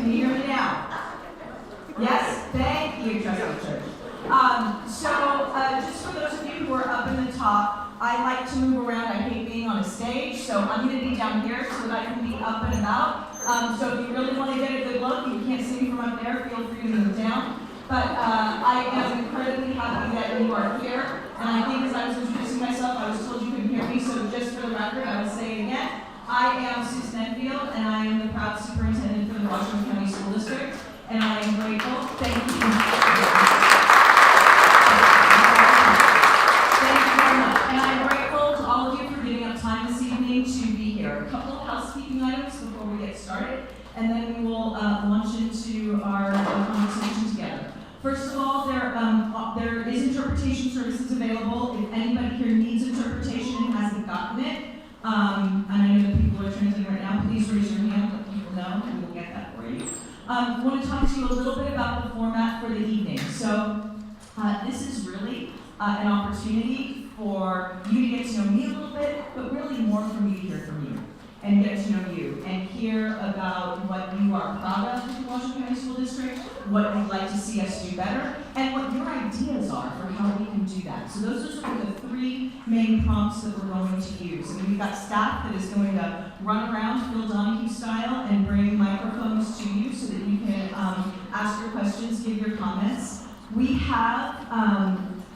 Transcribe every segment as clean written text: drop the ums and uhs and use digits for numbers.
Can you hear me now? Yes? Thank you, Trustee Church. Just for those of you who are up in the top, I like to move around. I hate being on a stage, so I'm going to be down here so that I can be up and about. So if you really want to get a good look, you can't see me from up there, feel free to move down. But I am incredibly happy that you are here. And I think as I was introducing myself, I was told you couldn't hear me, so just for the record, I will say it again. I am Susan Enfield, and I am the proud superintendent for the Washington County School District. And I am grateful. Thank you. Thank you very much. And I'm grateful to all of you for giving up time this evening to be here. A couple of housekeeping items before we get started, and then we will launch into our conversation together. First of all, there is interpretation services available. If anybody here needs interpretation and hasn't gotten it, and I know that people are translating right now, please raise your hand, let people know, and we'll get that for you. I want to talk to you a little bit about the format for the evening. So this is really an opportunity for you to get to know me a little bit, but really more for me to hear from you and get to know you and hear about what you are proud of with the Washington County School District, what you'd like to see us do better, and what your ideas are for how we can do that. So those are sort of the three main prompts that we're going to use. And we've got staff that is going to run around Phil Donahue style and bring microphones to you so that you can ask your questions, give your comments. We have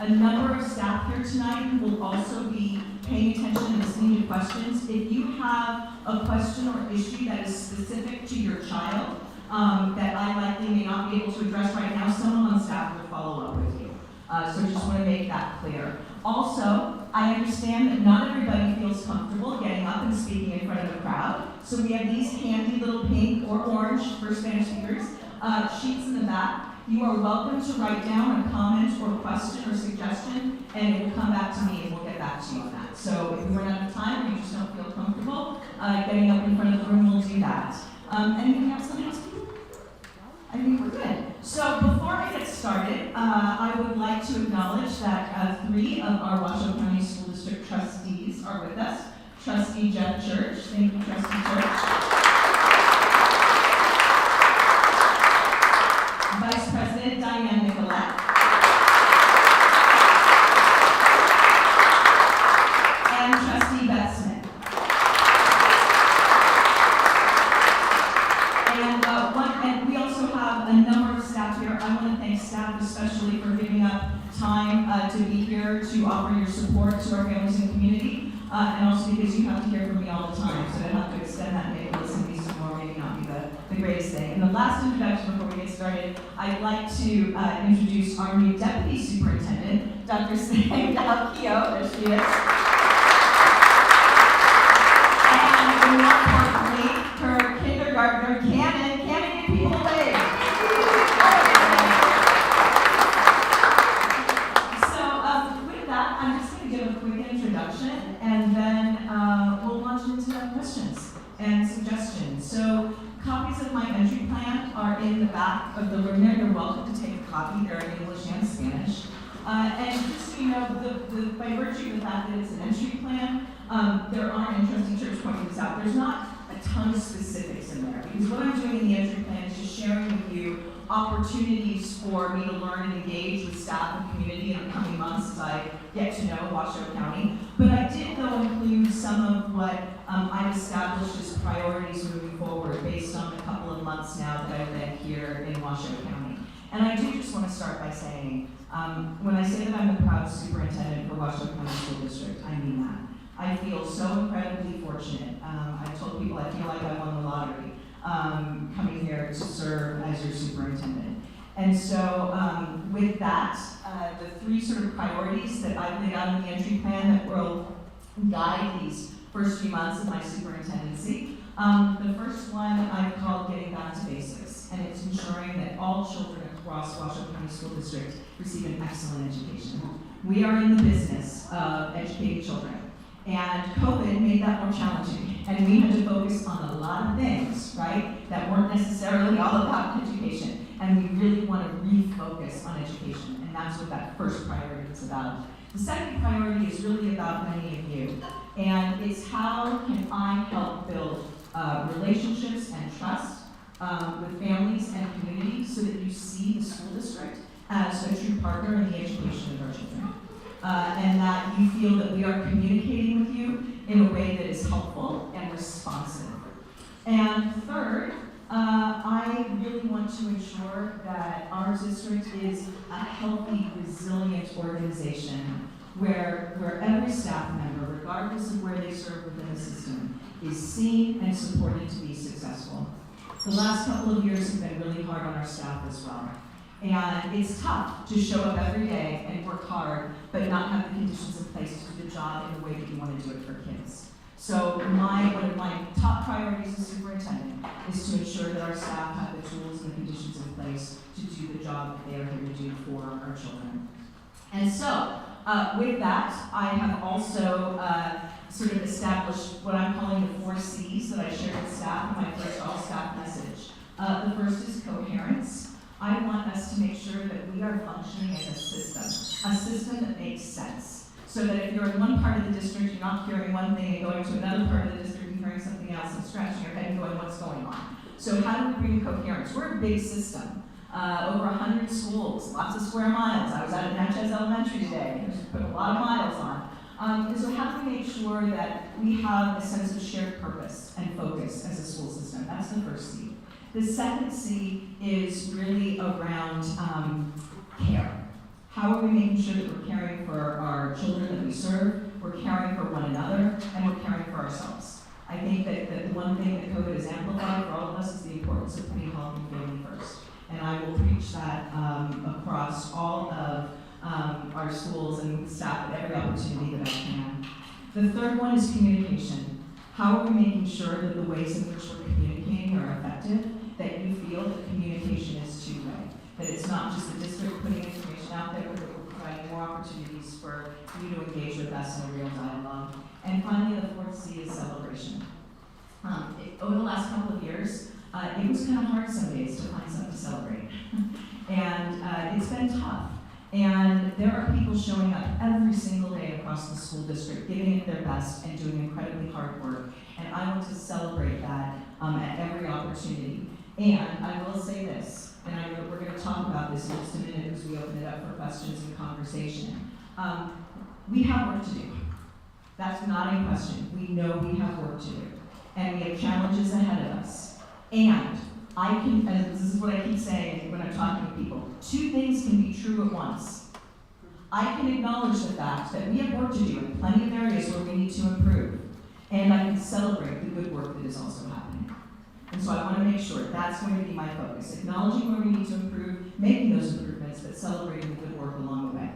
a number of staff here tonight who will also be paying attention and listening to questions. If you have a question or issue that is specific to your child that I likely may not be able to address right now, someone on staff will follow up with you. So I just want to make that clear. Also, I understand that not everybody feels comfortable getting up and speaking in front of a crowd. So we have these handy little pink or orange, for Spanish speakers, sheets in the back. You are welcome to write down a comment or question or suggestion, and it will come back to me and we'll get back to you on that. So if we run out of time or you just don't feel comfortable getting up in front of the room, we'll do that. Anything else on housekeeping? I think we're good. So before I get started, I would like to acknowledge that 3 of our Washoe County School District trustees are with us. Trustee Jeff Church. Thank you, Trustee Church. Vice President Diane Nicolette. And Trustee Beth Smith. And we also have a number of staff here. I want to thank staff especially for giving up time to be here to offer your support to our families and community, and also because you have to hear from me all the time, so to have to extend that maybe listen to me some more may not be the greatest thing. And the last introduction before we get started, I'd like to introduce our new Deputy Superintendent, Dr. Sang Dalkio. There she is. And more importantly, her kindergartner, Cannon. Cannon, give people a wave. So with that, I'm just going to give a quick introduction, and then we'll launch into questions and suggestions. So copies of my entry plan are in the back of the room there. You're welcome to take a copy. They're in English and Spanish. And just so you know, by virtue of the fact that it's an entry plan, there are, and Trustee Church pointed this out, there's not a ton of specifics in there. Because what I'm doing in the entry plan is just sharing with you opportunities for me to learn and engage with staff and community in the coming months as I get to know Washoe County. But I did, though, include some of what I've established as priorities moving forward based on a couple of months now that I've been here in Washoe County. And I do just want to start by saying, when I say that I'm the proud superintendent for Washoe County School District, I mean that. I feel so incredibly fortunate. I've told people I feel like I won the lottery coming here to serve as your superintendent. And so with that, the 3 sort of priorities that I've laid out in the entry plan that will guide these first few months of my superintendency. The first one I've called Getting Back to Basics, and it's ensuring that all children across Washoe County School District receive an excellent education. We are in the business of educating children. And COVID made that more challenging. And we had to focus on a lot of things, right, that weren't necessarily all about education. And we really want to refocus on education. And that's what that first priority is about. The second priority is really about many of you. And it's how can I help build relationships and trust with families and communities so that you see the school district as a true partner in the education of our children. And that you feel that we are communicating with you in a way that is helpful and responsive. And third, I really want to ensure that our district is a healthy, resilient organization where every staff member, regardless of where they serve within the system, is seen and supported to be successful. The last couple of years have been really hard on our staff as well. And it's tough to show up every day and work hard, but not have the conditions in place to do the job in the way that you want to do it for kids. So one of my top priorities as superintendent is to ensure that our staff have the tools and the conditions in place to do the job that they are here to do for our children. And so, with that, I have also sort of established what I'm calling the 4 C's that I shared with staff in my first all-staff message. The first is coherence. I want us to make sure that we are functioning as a system that makes sense. So that if you're in one part of the district, you're not hearing one thing and going to another part of the district and hearing something else and scratching your head and going, what's going on? So how do we bring coherence? We're a big system. Over 100 schools, lots of square miles. I was out at Natchez Elementary today. Just put a lot of miles on. And so how do we make sure that we have a sense of shared purpose and focus as a school system? That's the first C. The second C is really around care. How are we making sure that we're caring for our children that we serve, we're caring for one another, and we're caring for ourselves? I think that the one thing that COVID has amplified for all of us is the importance of putting health and family first. And I will preach that across all of our schools and staff at every opportunity that I can. The third one is communication. How are we making sure that the ways in which we're communicating are effective, that you feel that communication is two-way, that it's not just the district putting information out there, but that we're providing more opportunities for you to engage with us in a real dialogue. And finally, the fourth C is celebration. Over the last couple of years, it was kind of hard some days to find something to celebrate. And it's been tough. And there are people showing up every single day across the school district, giving it their best and doing incredibly hard work. And I want to celebrate that at every opportunity. And I will say this, and I know we're going to talk about this in just a minute as we open it up for questions and conversation. We have work to do. That's not a question. We know we have work to do. And we have challenges ahead of us. And this is what I keep saying when I'm talking to people, 2 things can be true at once. I can acknowledge the fact that we have work to do in plenty of areas where we need to improve. And I can celebrate the good work that is also happening. And so I want to make sure that's going to be my focus, acknowledging where we need to improve, making those improvements, but celebrating the good work along the way.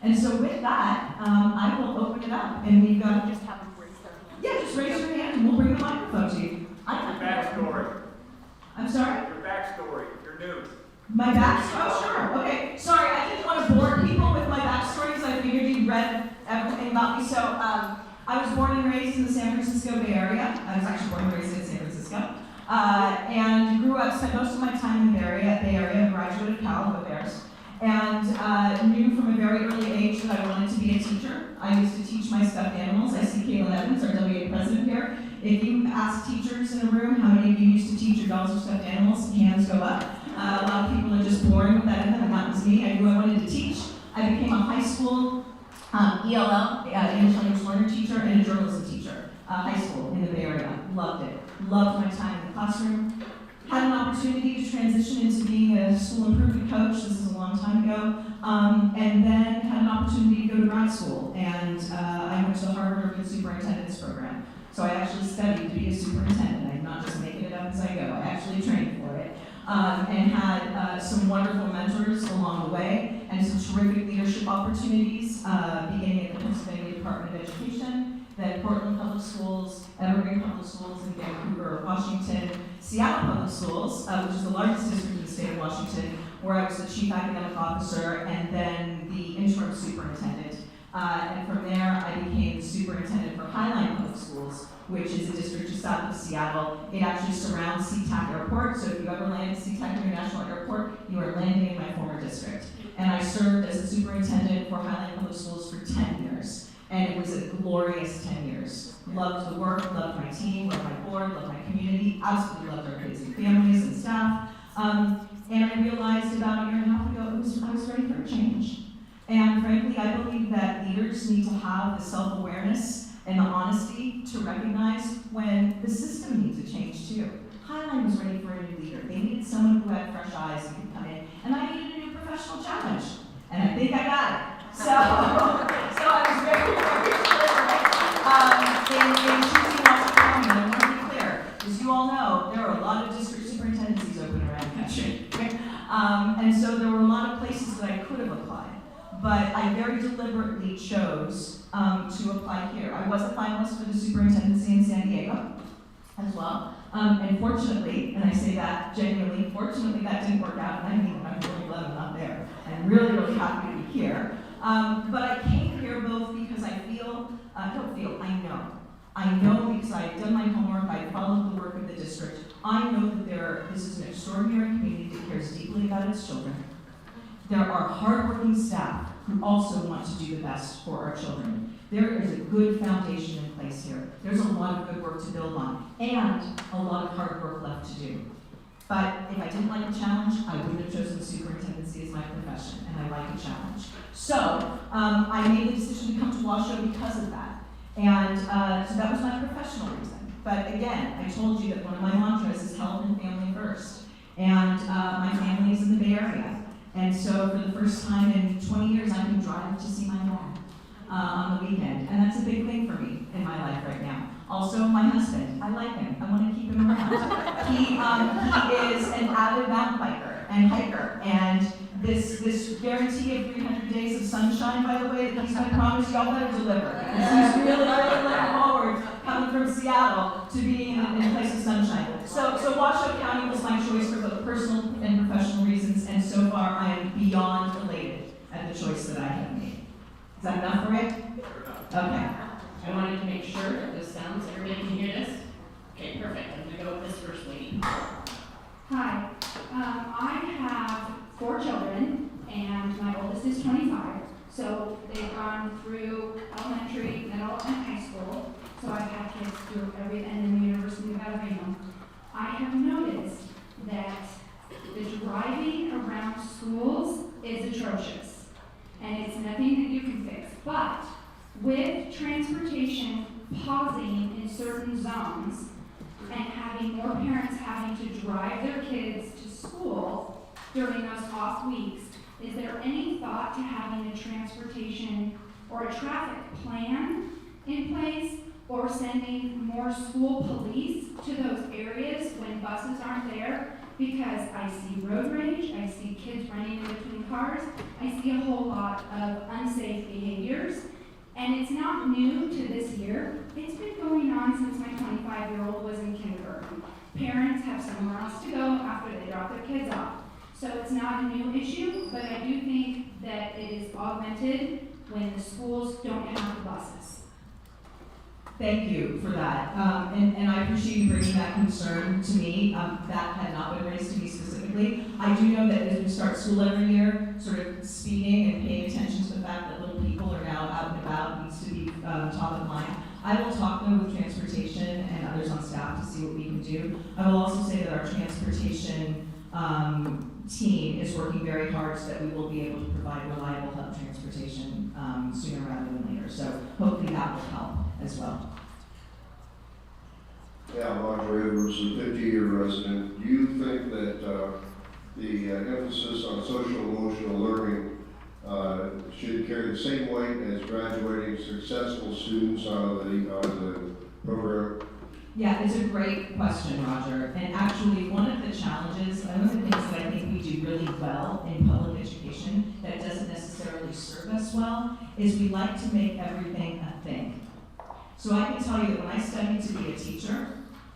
And so with that, I will open it up, and we've got Just have them raise their hand. yeah, just raise your hand, and we'll bring the microphone to you. Your backstory. I'm sorry? Your backstory. You're new. My backstory? Oh, sure. Okay. Sorry, I didn't want to bore people with my backstory because I figured you'd read everything about me. So I was born and raised in the San Francisco Bay Area. I was actually born and raised in San Francisco. And grew up, spent most of my time in the Bay Area, graduate of Cal, go Bears. And knew from a very early age that I wanted to be a teacher. I used to teach my stuffed animals. I see Caitlin Evans, our WA president here. If you ask teachers in a room how many of you used to teach your dogs or stuffed animals, hands go up. A lot of people are just born with that in them, and that was me. I knew I wanted to teach. I became a high school ELL, English language learner teacher, and a journalism teacher, high school in the Bay Area. Loved it. Loved my time in the classroom. Had an opportunity to transition into being a school improvement coach. This is a long time ago. And then had an opportunity to go to grad school. And I went to the Harvard Urban Superintendent's program. So I actually studied to be a superintendent. I'm not just making it up as I go. I actually trained for it. And had some wonderful mentors along the way and some terrific leadership opportunities, beginning at the Pennsylvania Department of Education, then Portland Public Schools, Evergreen Public Schools in Vancouver, Washington, Seattle Public Schools, which is the largest district in the state of Washington, where I was the chief academic officer and then the interim superintendent. And from there, I became the superintendent for Highline Public Schools, which is a district just south of Seattle. It actually surrounds SeaTac Airport, so if you ever land at SeaTac International Airport, you are landing in my former district. And I served as a superintendent for Highline Public Schools for 10 years. And it was a glorious 10 years. Loved the work, loved my team, loved my board, loved my community, absolutely loved our kids and families and staff. And I realized about a year and a half ago, I was ready for a change. And frankly, I believe that leaders need to have the self-awareness and the honesty to recognize when the system needs a change too. Highline was ready for a new leader. They needed someone who had fresh eyes and could come in. And I needed a new professional challenge. And I think I got it. So I was very, very clear in choosing Washoe County. And I want to be clear, as you all know, there are a lot of district superintendencies open around the country. And so there were a lot of places that I could have applied. But I very deliberately chose to apply here. I was a finalist for the superintendency in San Diego as well. And fortunately, and I say that genuinely, fortunately that didn't work out, and I mean, I'm really glad I'm not there. I'm really, really happy to be here. But I came here both because I know because I had done my homework, I followed the work of the district. I know that this is an extraordinary community that cares deeply about its children. There are hardworking staff who also want to do the best for our children. There is a good foundation in place here. There's a lot of good work to build on, and a lot of hard work left to do. But if I didn't like a challenge, I wouldn't have chosen the superintendency as my profession, and I like a challenge. So I made the decision to come to Washoe because of that. And so that was my professional reason. But again, I told you that one of my mantras is health and family first. And my family is in the Bay Area. And so for the first time in 20 years, I can drive to see my dad on the weekend. And that's a big thing for me in my life right now. Also, my husband, I like him. I want to keep him around. He is an avid mountain biker and hiker. And this guarantee of 300 days of sunshine, by the way, that he's going to promise, y'all better deliver. Because he's really, really looking forward, coming from Seattle, to being in a place of sunshine. So Washoe County was my choice for both personal and professional reasons, and so far I am beyond elated at the choice that I have made. Is that enough for it? Okay. I wanted to make sure that this sounds, everybody can hear this? Okay, perfect. I'm going to go with this first lady. Hi. I have 4 children, and my oldest is 25. So they've gone through elementary, middle, and high school. So I've had kids through and in the University of Alabama. I have noticed that the driving around schools is atrocious, and it's nothing that you can fix. But with transportation pausing in certain zones and having more parents having to drive their kids to school during those off weeks, is there any thought to having a transportation or a traffic plan in place, or sending more school police to those areas when buses aren't there? Because I see road rage, I see kids running in between cars, I see a whole lot of unsafe behaviors. And it's not new to this year. It's been going on since my 25-year-old was in kindergarten. Parents have somewhere else to go after they drop their kids off. So it's not a new issue, but I do think that it is augmented when the schools don't have the buses. Thank you for that. And I appreciate you bringing that concern to me. That had not been raised to me specifically. I do know that as we start school every year, sort of speaking and paying attention to the fact that little people are now out and about needs to be top of mind. I will talk though with transportation and others on staff to see what we can do. I will also say that our transportation team is working very hard so that we will be able to provide reliable hub transportation sooner rather than later. So hopefully that will help as well. Yeah, Roger Edwards, a 50-year resident. Do you think that the emphasis on social emotional learning should carry the same weight as graduating successful students out of the program? Yeah, it's a great question, Roger. And actually, one of the challenges, one of the things that I think we do really well in public education that doesn't necessarily serve us well is we like to make everything a thing. So I can tell you that when I studied to be a teacher,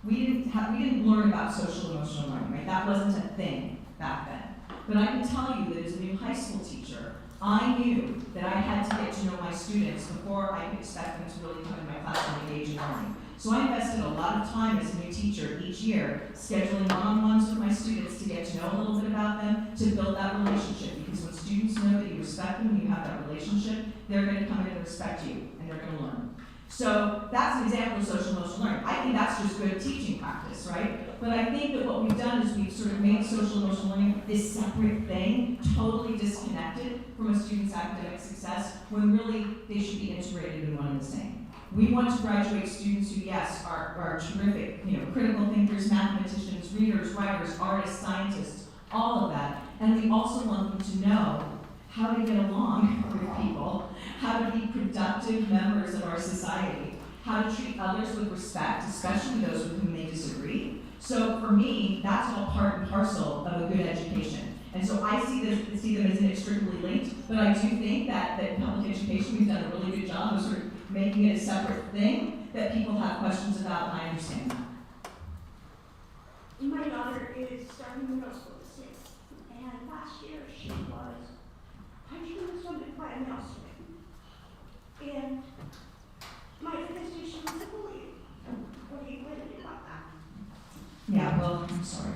we didn't learn about social emotional learning, right? That wasn't a thing back then. But I can tell you that as a new high school teacher, I knew that I had to get to know my students before I could expect them to really come in my class and engage in learning. So I invested a lot of time as a new teacher each year, scheduling one-on-ones with my students to get to know a little bit about them, to build that relationship. Because when students know that you respect them, you have that relationship, they're going to come in and respect you, and they're going to learn. So that's an example of social emotional learning. I think that's just good teaching practice, right? But I think that what we've done is we've sort of made social emotional learning this separate thing, totally disconnected from a student's academic success, when really they should be integrated in one and the same. We want to graduate students who, yes, are terrific, critical thinkers, mathematicians, readers, writers, artists, scientists, all of that. And we also want them to know how to get along with people, how to be productive members of our society, how to treat others with respect, especially those with whom they disagree. So for me, that's all part and parcel of a good education. And so I see them as inextricably linked, but I do think that in public education we've done a really good job of sort of making it a separate thing that people have questions about, and I understand that. My daughter is starting middle school at 6, and last year she was punching the stomach by a mouse ring. And my biggest issue was the bullying. What do you think about that? Yeah, well, I'm sorry.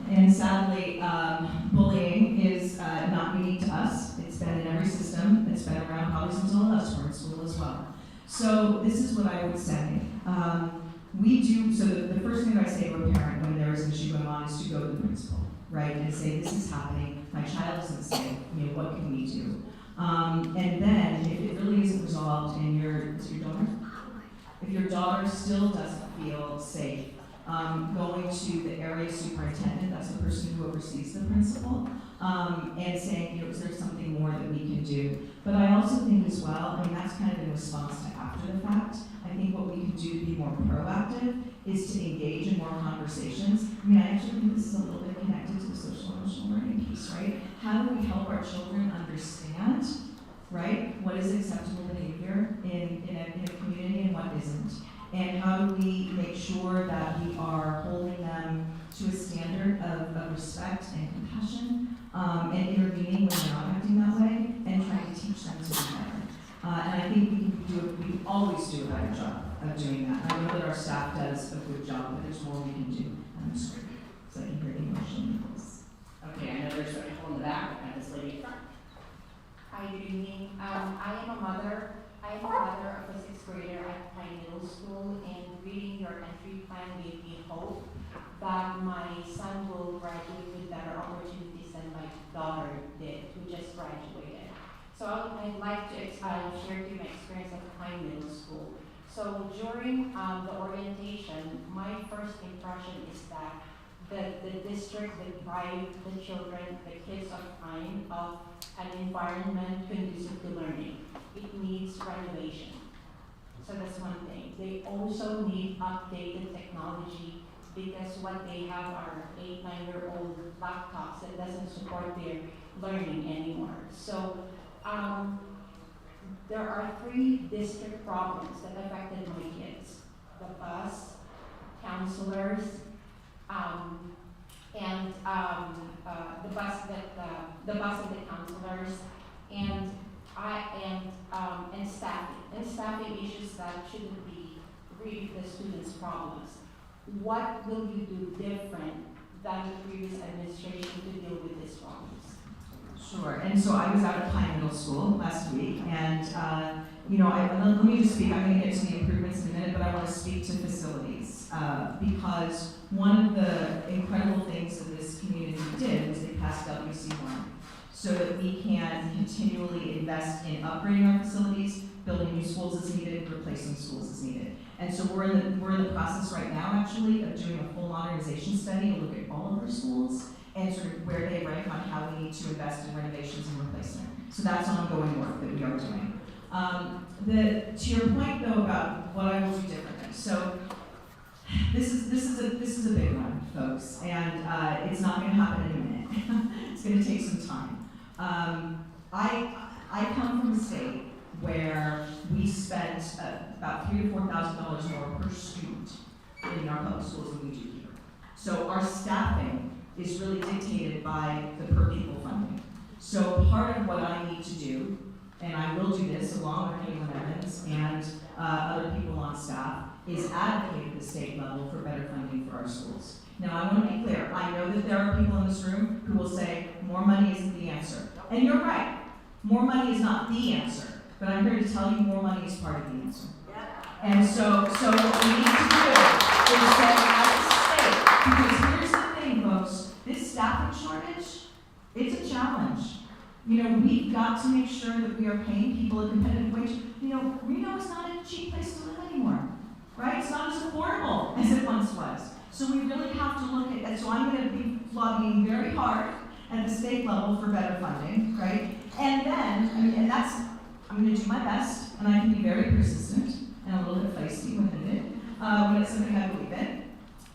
And sadly, bullying is not unique to us. It's been in every system. It's been around probably since all of us were in school as well. So this is what I would say. So the first thing that I say to a parent when there is an issue going on is to go to the principal, right? And say, this is happening, my child isn't safe, what can we do? And then, if it really isn't resolved and is your daughter? If your daughter still doesn't feel safe, going to the area superintendent, that's the person who oversees the principal, and saying, is there something more that we can do? But I also think as well, that's kind of in response to after the fact. I think what we can do to be more proactive is to engage in more conversations. I actually think this is a little bit connected to the social emotional learning piece, right? How do we help our children understand, right, what is acceptable behavior in a community and what isn't? And how do we make sure that we are holding them to a standard of respect and compassion, and intervening when they're not acting that way, and trying to teach them to be better. And I think we always do a better job of doing that. I know that our staff does a good job, but there's more we can do. I'm sorry, so I can hear the emotion. Okay, I know there's a couple in the back, but this lady in front. Hi, good evening. I am a mother of a 6th grader at Pine Middle School, and reading your entry plan gave me hope that my son will graduate with better opportunities than my daughter did, who just graduated. So I'd like to share with you my experience at Pine Middle School. So during the orientation, my first impression is that the district deprived the children, the kids of Pine, of an environment conducive to learning. It needs renovation. So that's one thing. They also need updated technology, because what they have are 8, 9-year-old laptops that doesn't support their learning anymore. So there are 3 district problems that affected my kids: the bus, counselors, and the bus and the counselors, and staffing issues that shouldn't be really the students' problems. What will you do different than the previous administration to deal with these problems? Sure, and so I was out at Pine Middle School last week, and let me just speak. I'm going to get to the improvements in a minute, but I want to speak to facilities, because one of the incredible things that this community did was they passed WC1, so that we can continually invest in upgrading our facilities, building new schools as needed, replacing schools as needed. And so we're in the process right now, actually, of doing a full modernization study to look at all of our schools and sort of where they rank on how we need to invest in renovations and replacement. So that's ongoing work that we are doing. To your point, though, about what I will do differently. So this is a big one, folks, and it's not going to happen in a minute. It's going to take some time. I come from a state where we spent about $3,000 to $4,000 more per student in our public schools than we do here. So our staffing is really dictated by the per pupil funding. So part of what I need to do, and I will do this along with Caitlin Evans and other people on staff, is advocate at the state level for better funding for our schools. Now, I want to be clear. I know that there are people in this room who will say more money isn't the answer. And you're right. More money is not the answer. But I'm here to tell you more money is part of the answer. And so what we need to do is say as a state, because here's the thing, folks, this staffing shortage, it's a challenge. You know, we've got to make sure that we are paying people a competitive wage. You know, Reno is not a cheap place to live anymore, right? It's not as affordable as it once was. So we really have to look at, and so I'm going to be lobbying very hard at the state level for better funding, right? And then, I'm going to do my best, and I can be very persistent and a little bit feisty when needed, when it's something I believe in.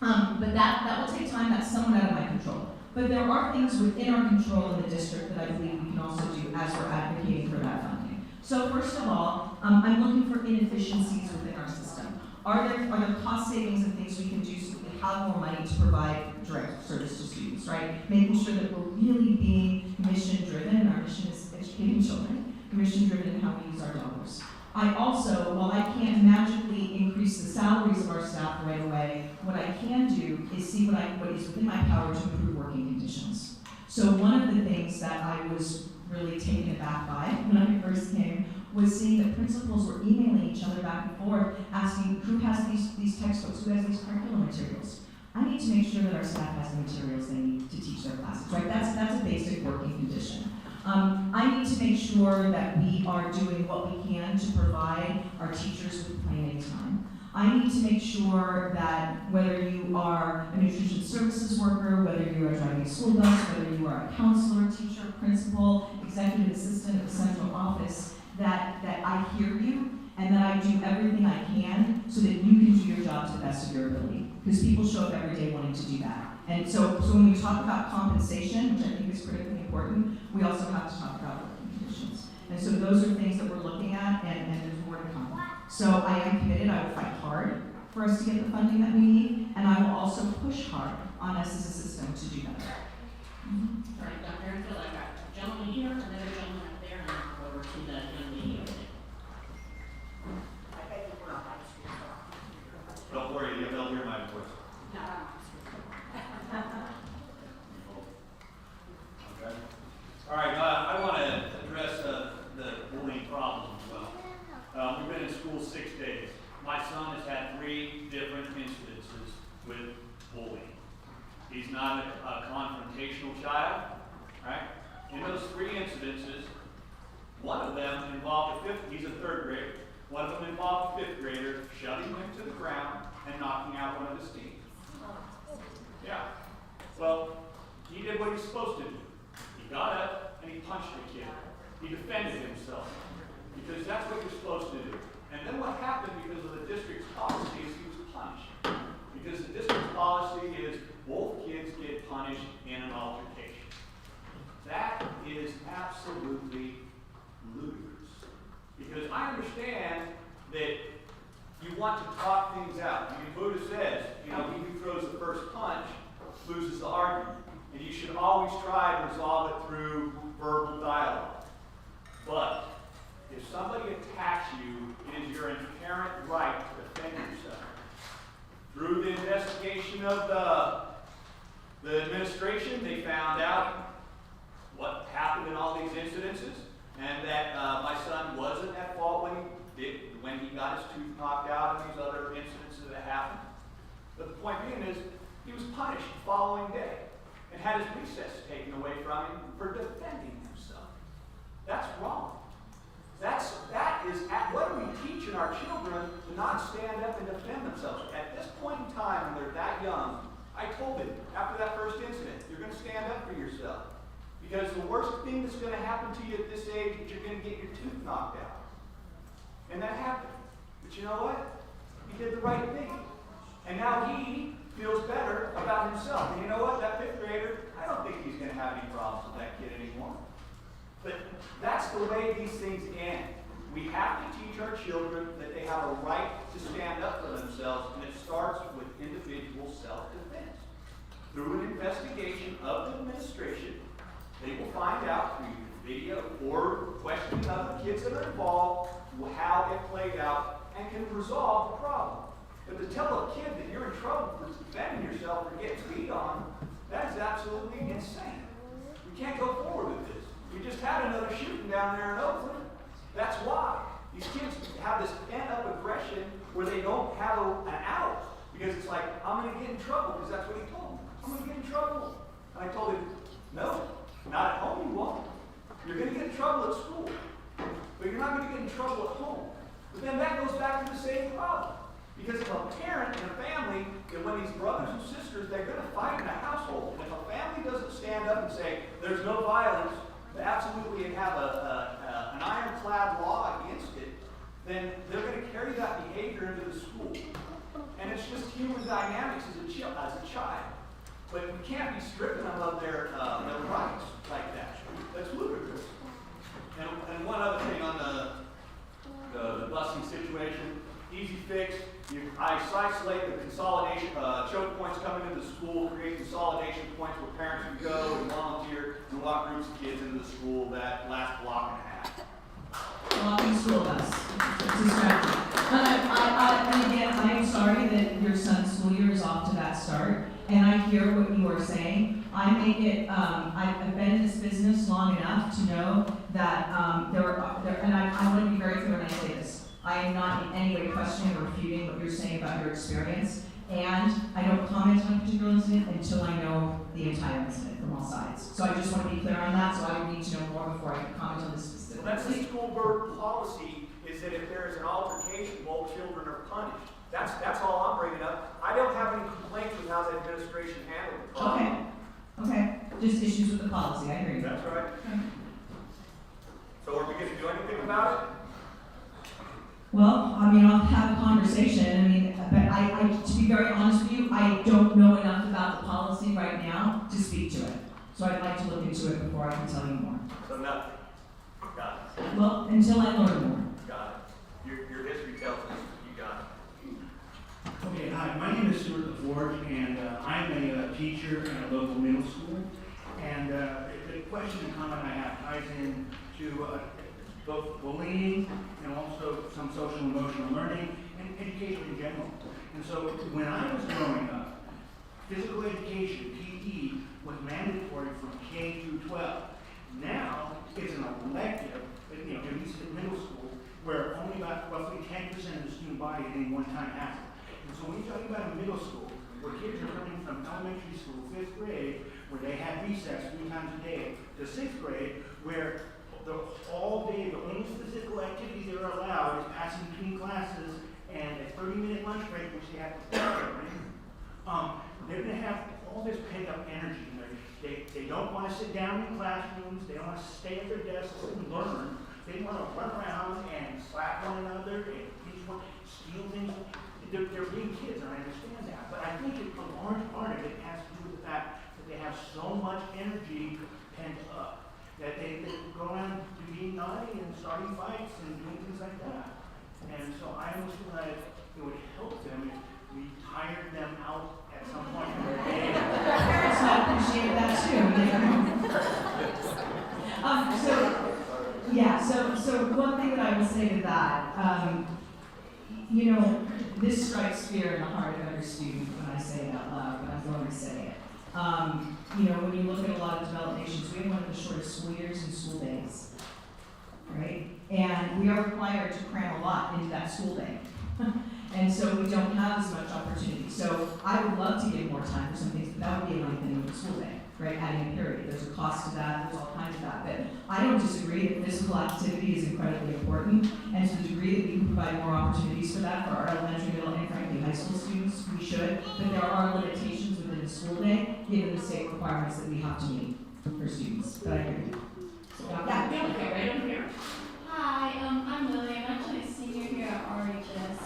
But that will take time. That's somewhat out of my control. But there are things within our control in the district that I believe we can also do as we're advocating for that funding. So first of all, I'm looking for inefficiencies within our system. Are there cost savings and things we can do so we have more money to provide direct service to students, right? Making sure that we're really being mission-driven, and our mission is educating children, mission-driven in how we use our dollars. I also, while I can't magically increase the salaries of our staff right away, what I can do is see what is within my power to improve working conditions. So one of the things that I was really taken aback by when I first came was seeing that principals were emailing each other back and forth, asking who has these textbooks, who has these curriculum materials. I need to make sure that our staff has the materials they need to teach their classes, right? That's a basic working condition. I need to make sure that we are doing what we can to provide our teachers with plain time. I need to make sure that whether you are a nutrition services worker, whether you are driving a school bus, whether you are a counselor, teacher, principal, executive assistant at the central office, that I hear you and that I do everything I can so that you can do your job to the best of your ability. Because people show up every day wanting to do that. And so when we talk about compensation, which I think is critically important, we also have to talk about working conditions. And so those are things that we're looking at, and there's more to come. So I am committed. I will fight hard for us to get the funding that we need, and I will also push hard on us as a system to do that. All right, Dr. Enfield, I've got a gentleman here, another gentleman up there, and I'll go over to the young lady over there. Don't worry, they'll hear my voice. Okay. All right, I want to address the bullying problem as well. We've been in school 6 days. My son has had 3 different incidences with bullying. He's not a confrontational child, right? In those 3 incidences, one of them involved he's a 3rd grader. One of them involved a 5th grader shoving him to the ground and knocking out one of his teeth. Yeah. Well, he did what he's supposed to do. He got up and he punched the kid. He defended himself because that's what you're supposed to do. And then what happened because of the district's policy is he was punished. Because the district's policy is both kids get punished in an altercation. That is absolutely ludicrous. Because I understand that you want to talk things out. I mean, Buddha says, he who throws the first punch loses the argument. And you should always try to resolve it through verbal dialogue. But if somebody attacks you, it is your inherent right to defend yourself. Through the investigation of the administration, they found out what happened in all these incidences, and that my son wasn't at fault when he got his tooth knocked out and these other incidences that happened. But the point being is, he was punished the following day and had his recess taken away from him for defending himself. That's wrong. What do we teach in our children to not stand up and defend themselves? At this point in time, when they're that young, I told them, after that first incident, you're going to stand up for yourself. Because the worst thing that's going to happen to you at this age is you're going to get your tooth knocked out. And that happened. But you know what? He did the right thing. And now he feels better about himself. And you know what? That 5th grader, I don't think he's going to have any problems with that kid anymore. But that's the way these things end. We have to teach our children that they have a right to stand up for themselves, and it starts with individual self-defense. Through an investigation of the administration, they will find out through video or questioning other kids that are involved how it played out and can resolve the problem. But to tell a kid that you're in trouble for defending yourself or getting beat on, that is absolutely insane. We can't go forward with this. We just had another shooting down there in Oakland. That's why. These kids have this pent-up aggression where they don't have an out. Because it's like, I'm going to get in trouble, because that's what he told me. I'm going to get in trouble. And I told him, no, not at home you won't. You're going to get in trouble at school. But you're not going to get in trouble at home. But then that goes back to the same problem. Because if a parent and a family, and when these brothers and sisters, they're going to fight in a household. And if a family doesn't stand up and say, there's no violence, absolutely, and have an ironclad law against it, then they're going to carry that behavior into the school. And it's just human dynamics as a child. But you can't be stripping them of their rights like that. That's ludicrous. And one other thing on the busing situation, easy fix. I isolate the consolidation, choke points coming into the school, create consolidation points where parents can go and volunteer and walk groups of kids into the school that last block and a half. Walking school bus. It's a strategy. And again, I am sorry that your son's school year is off to that start. And I hear what you are saying. I make it, I've been in this business long enough to know that and I want to be very clear when I say this. I am not in any way questioning or refuting what you're saying about your experience. And I don't comment on a particular incident until I know the entire incident from all sides. So I just want to be clear on that, so I would need to know more before I can comment on this specifically. Well, that's the school board policy, is that if there is an altercation, both children are punished. That's all I'm bringing up. I don't have any complaints with how the administration handled the problem. Okay. Just issues with the policy, I agree. That's right. Okay. So are we going to do anything about it? Well, I mean, I'll have a conversation. I mean, but to be very honest with you, I don't know enough about the policy right now to speak to it. So I'd like to look into it before I can tell you more. So nothing. Got it. Well, until I learn more. Got it. Your history tells us you got it. Okay, hi, my name is Stuart LaForge, and I'm a teacher in a local middle school. And the question and comment I have ties in to both bullying and also some social and emotional learning and education in general. And so when I was growing up, physical education, PE, was mandatory from K through 12. Now it's an elective, at least in middle school, where only about roughly 10% of the student body at any one time has it. And so when you're talking about a middle school, where kids are coming from elementary school, 5th grade, where they have recess 3 times a day, to 6th grade, where all day, the only physical activity they're allowed is passing between classes and a 30-minute lunch break, which they have to take they're going to have all this pent-up energy. They don't want to sit down in classrooms. They don't want to stay at their desks and learn. They want to run around and slap one another and steal things. They're being kids, and I understand that. But I think a large part of it has to do with the fact that they have so much energy pent up that they go around being naughty and starting fights and doing things like that. And so I almost feel like it would help them if we tired them out at some point in their day. So I appreciate that too. So one thing that I will say to that, this strikes fear in the heart of every student when I say it out loud, but I'm going to say it. When you look at a lot of developed nations, we have one of the shortest school years and school days, right? And we are required to cram a lot into that school day. And so we don't have as much opportunity. So I would love to give more time for some things, but that would be a lengthening of the school day, right? Adding a period. There's a cost to that, there's all kinds of that. But I don't disagree that physical activity is incredibly important. And to the degree that we can provide more opportunities for that for our elementary, middle, and frankly high school students, we should. But there are limitations within the school day, given the state requirements that we have to meet for students. But I agree. Okay, right over here. Hi, I'm Lily. I'm actually a senior here at RHS.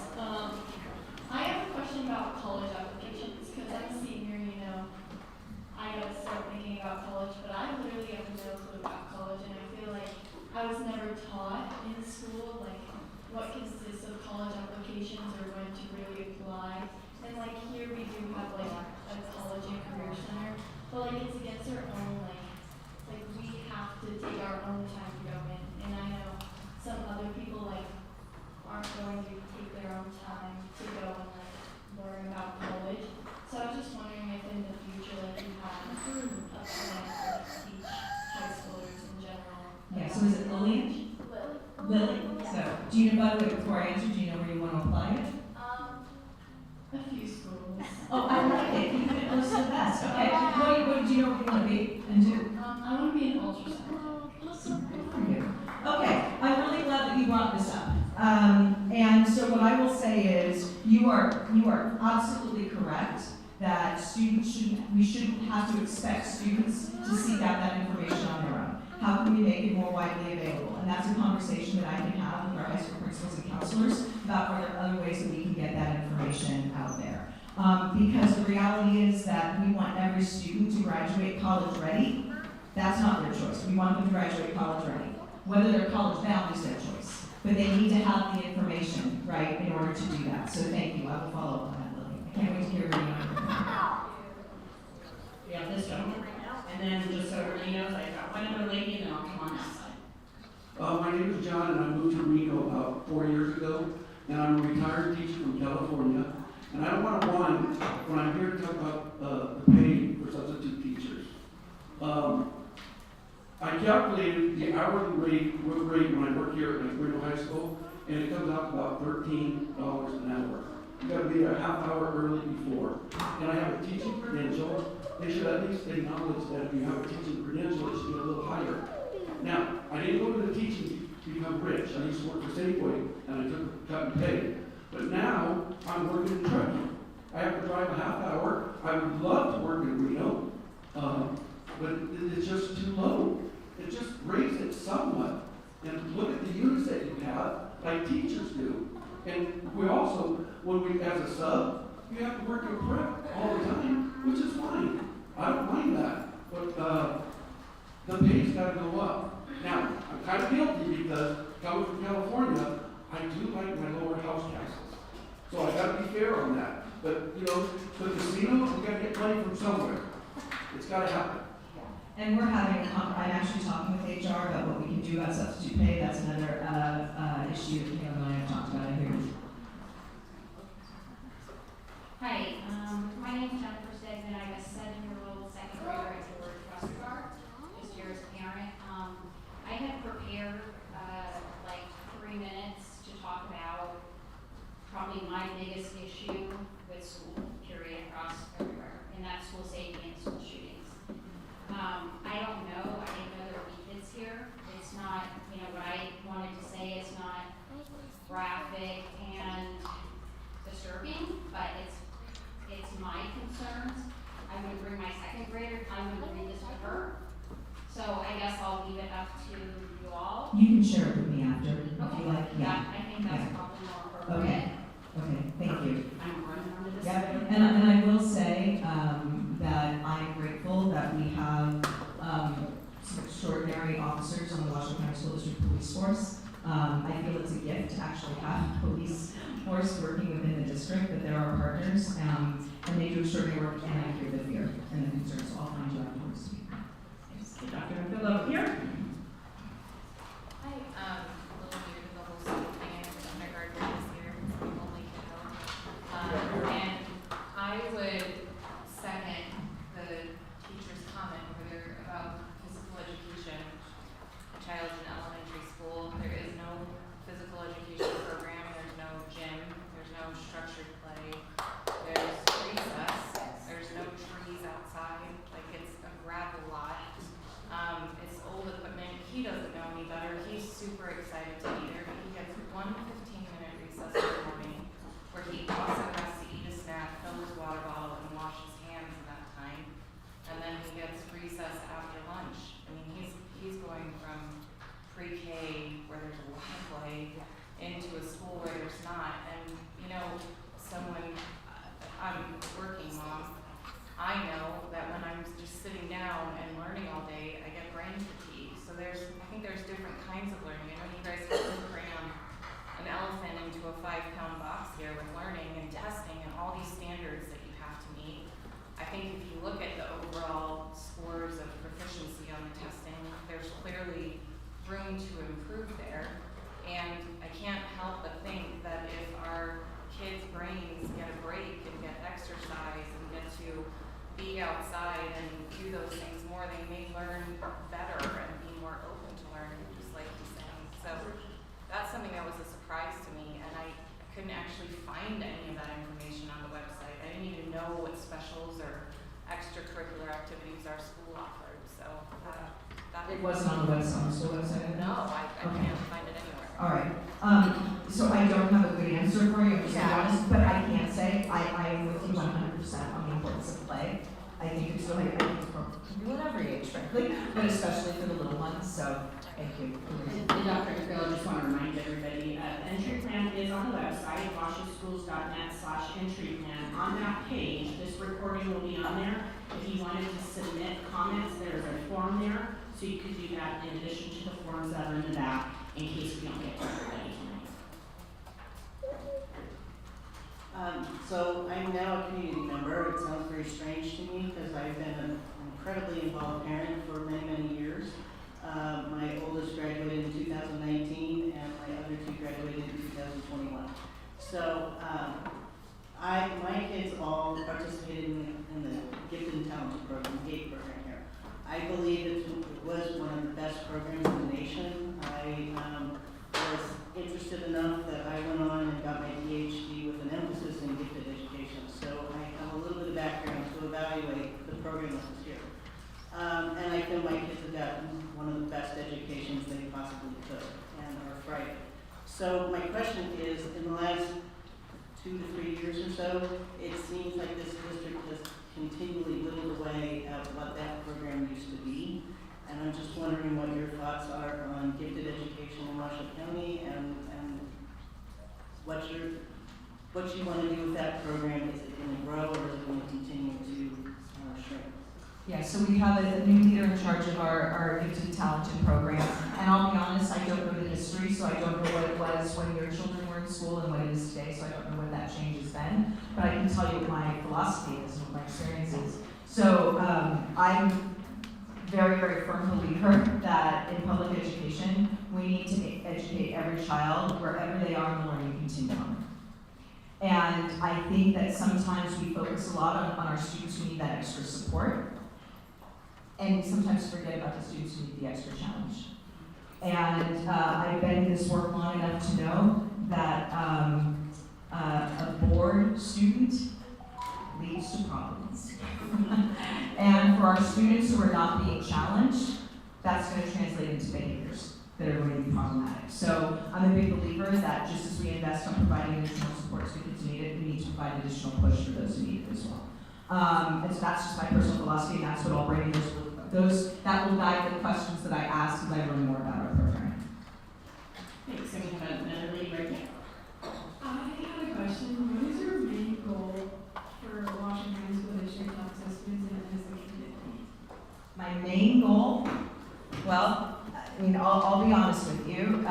I have a question about college applications because I'm a senior, I gotta start thinking about college, but I literally have no clue about college, and I feel like I was never taught in school, like, what consists of college applications or when to really apply. And, here we do have, a college and career center, but, it's against our own, we have to take our own time to go in. And I know some other people, aren't going to take their own time to go and, Lily, so, do you know, by the way, before I answer, do you know where you want to apply it? A few schools. Oh, I like it, keep it close to the best, okay. What do you know what you want to be and do? I want to be an ultrasound. Good for you. Okay, I'm really glad that you brought this up. And so what I will say is, you are absolutely correct that we shouldn't have to expect students to seek out that information on their own. How can we make it more widely available? And that's a conversation that I can have with our high school principals and counselors about are there other ways that we can get that information out there. Because the reality is that we want every student to graduate college ready. That's not their choice. We want them to graduate college ready. Whether they're college bound is their choice. But they need to have the information, right, in order to do that. So thank you. I will follow up on that, Lily. I can't wait to hear what you have. We have this gentleman, and then just so everybody knows, I've got one other lady, and then I'll come on that side. My name is John, and I moved to Reno about 4 years ago, and I'm a retired teacher from California. And I don't want to whine when I'm here to talk about the pay for substitute teachers. I calculated the hourly rate when I work here at Reno High School, and it comes out to about $13 an hour. You got to be a half hour early before. And I have a teaching credential. They should at least acknowledge that if you have a teaching credential, it should be a little higher. Now, I didn't go to the teaching to become rich. I used to work for Safeway, and I took a cut in pay. But now, I'm working in trucking. I have to drive a half hour. I would love to work in Reno, but it's just too low. It just raised it somewhat. And look at the units that you have, like teachers do. And we also, as a sub, you have to work in prep all the time, which is fine. I don't mind that. But the pay's got to go up. Now, I'm kind of guilty because coming from California, I do like my lower house taxes. So I got to be fair on that. But, you know, the casino, we got to get money from somewhere. It's got to happen. And we're having, I'm actually talking with HR about what we can do about substitute pay. That's another issue that Kim and I have talked about here. Hi, my name is Jennifer Stegman. I'm a 7-year-old second grader at George Westergaard, just here as a parent. I had prepared like 3 minutes to talk about probably my biggest issue with school, period, across everywhere, and that's school safety and school shootings. I don't know, I didn't know there would be kids here. It's not, you know, what I wanted to say is not graphic and disturbing, but it's my concerns. I would bring my second grader, I would read this to her. So I guess I'll leave it up to you all. You can share it with me after, if you like. Yeah. I think that's probably more appropriate. Okay, thank you. I'm running onto this Yep, side. and I will say that I'm grateful that we have some extraordinary officers on the Washington County School District Police Force. I feel it's a gift to actually have a police force working within the district, that they're our partners, and they do extraordinary work, and I hear the fear and the concerns, so I'll find you afterwards. Okay, Dr. McPhill over here. Hi, a little new to the whole school thing. I'm an undergraduate this year, so I'm only kiddo. And I would second the teacher's comment over there about physical education. A child in elementary school, there is no physical education program, there's no gym, there's no structured play, there's recess, there's no trees outside, like it's a gravel lot. It's old equipment. He doesn't know any better. He's super excited to be there, but he gets one 15-minute recess in the morning where he also has to eat a snack, fill his water bottle, and wash his hands in that time. And then he gets recess after lunch. I mean, he's going from pre-K, where there's a lot of play, into a school where there's not. And, you know, I'm a working mom. I know that when I'm just sitting down and learning all day, I get brain fatigue. So I think there's different kinds of learning. I know you guys have to cram an elephant into a 5-pound box here with learning and testing and all these standards that you have to meet. I think if you look at the overall scores of proficiency on the testing, there's clearly room to improve there. And I can't help but think that if our kids' brains get a break and get exercise and get to be outside and do those things more, they may learn better and be more open to learning, just like he's saying. So activities our school offered, so, that. It wasn't on the website, on the school website? No, I Okay. can't find it anywhere. All right, so I don't have a good answer for you, I'm just being honest, but I can say, I am with you 100% on the importance of play. I think it's really, I think it's for people at every age, frankly, but especially for the little ones, so thank you. And Dr. DeFeo, I just want to remind everybody, the entry plan is on the website, washingschools.net/entry plan. On that page, this recording will be on there. If you wanted to submit comments, there's a form there, so you could do that in addition to the forms that are in the back, in case we don't get to everybody tonight. So I'm now a community member. It sounds very strange to me because I've been an incredibly involved parent for many, many years. My oldest graduated in 2019 and my other two graduated in 2021. So my kids all participated in the Gifted and Talented program, the GATE program here. I believe it was one of the best programs in the nation. I was interested enough that I went on and got my PhD with an emphasis in gifted education. So I have a little bit of background to evaluate the program that was here. And I feel my kids have gotten one of the best educations they possibly could and are thriving. So my question is, in the last 2 to 3 years or so, it seems like this district has continually whittled away at what that program used to be. And I'm just wondering what your thoughts are on gifted education in Washoe County and what you want to do with that program. Is it going to grow or is it going to continue to shrink? Yeah, so we have a new leader in charge of our Gifted and Talented program. And I'll be honest, I don't know the history, so I don't know what it was when your children were in school and what it is today, so I don't know when that change has been. But I can tell you what my philosophy is and what my experience is. So I'm very, very firm believer that in public education, we need to educate every child wherever they are in the learning continuum. And I think that sometimes we focus a lot on our students who need that extra support, and we sometimes forget about the students who need the extra challenge. And I've been in this work long enough to know that a bored student leads to problems. And for our students who are not being challenged, that's going to translate into behaviors that are going to be problematic. So I'm a big believer that just as we invest on providing additional supports to kids who need it, we need to provide additional push for those who need it as well. And so that's just my personal philosophy, and that's what I'll bring in that will guide the questions that I ask as I learn more about our program. Thanks, and we have another lady right there. I had a question. What is your main goal for Washington County School District to access students in as a community? My main goal, well, I mean, I'll be honest with you.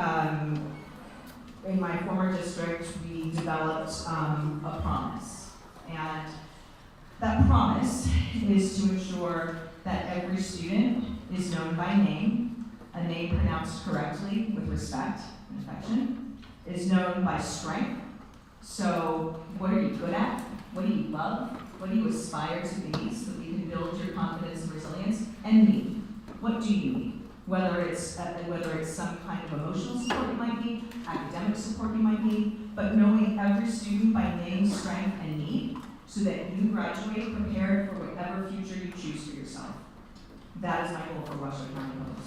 In my former district, we developed a promise. And that promise is to ensure that every student is known by name, a name pronounced correctly with respect and affection, is known by strength. So what are you good at? What do you love? What do you aspire to be so that you can build your confidence and resilience? And need. What do you need? Whether it's some kind of emotional support you might need, academic support you might need, but knowing every student by name, strength, and need, so that you graduate prepared for whatever future you choose for yourself. That is my goal for Washoe County Public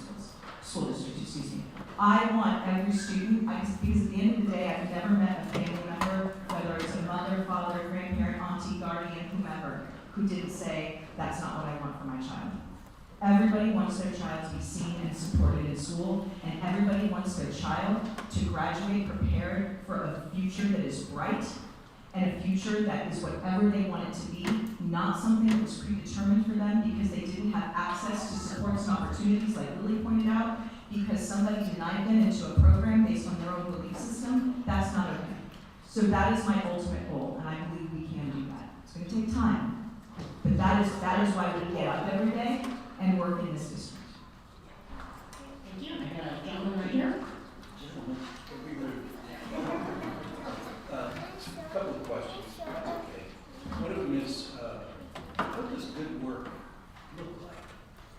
School District, excuse me. I want every student, because at the end of the day, I've never met a family member, whether it's a mother, father, grandparent, auntie, guardian, whomever, who didn't say, that's not what I want for my child. Everybody wants their child to be seen and supported in school, and everybody wants their child to graduate prepared for a future that is bright, and a future that is whatever they want it to be, not something that was predetermined for them because they didn't have access to supports and opportunities, like Lily pointed out, because somebody denied them into a program based on their own belief system. That's not okay. So that is my ultimate goal, and I believe we can do that. It's going to take time, but that is why we get up every day and work in this district. Thank you. I got a gentleman right here. A couple of questions. Okay. One of them is, what does good work look like?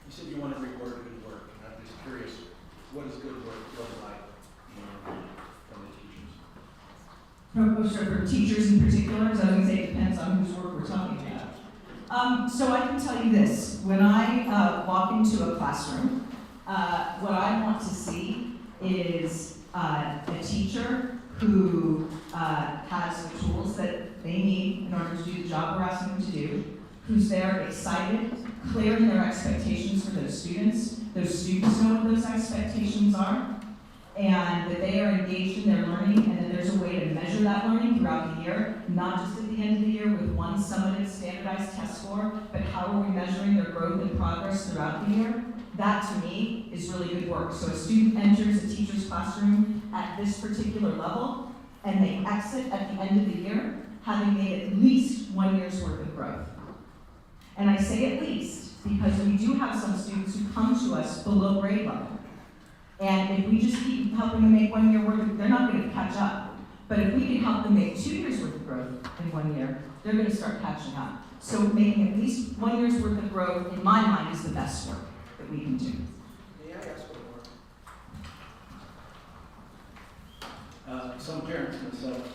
You said you want to reward good work, and I'm just curious, what does good work look like from the teachers? For teachers in particular, because I was going to say it depends on whose work we're talking about. So I can tell you this, when I walk into a classroom, what I want to see is a teacher who has the tools that they need in order to do the job we're asking them to do, who's there excited, clear in their expectations for those students know what those expectations are, and that they are engaged in their learning, and that there's a way to measure that learning throughout the year, not just at the end of the year with one summative standardized test score, but how are we measuring their growth and progress throughout the year. That, to me, is really good work. So a student enters a teacher's classroom at this particular level, and they exit at the end of the year having made at least 1 year's worth of growth. And I say at least because we do have some students who come to us below grade level. And if we just keep helping them make 1 year worth, they're not going to catch up. But if we can help them make 2 years worth of growth in 1 year, they're going to start catching up. So making at least 1 year's worth of growth, in my mind, is the best work that we can do. May I ask one more? Some parents themselves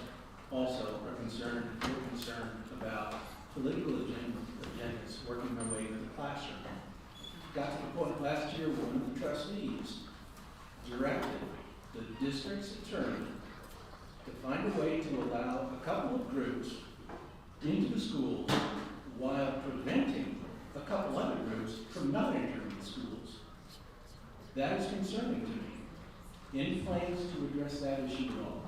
also are concerned about political agendas working their way into the classroom. Got to the point last year when one of the trustees directed the district's attorney to find a way to allow a couple of groups into the schools while preventing a couple other groups from not entering the schools. That is concerning to me. Any plans to address that issue at all?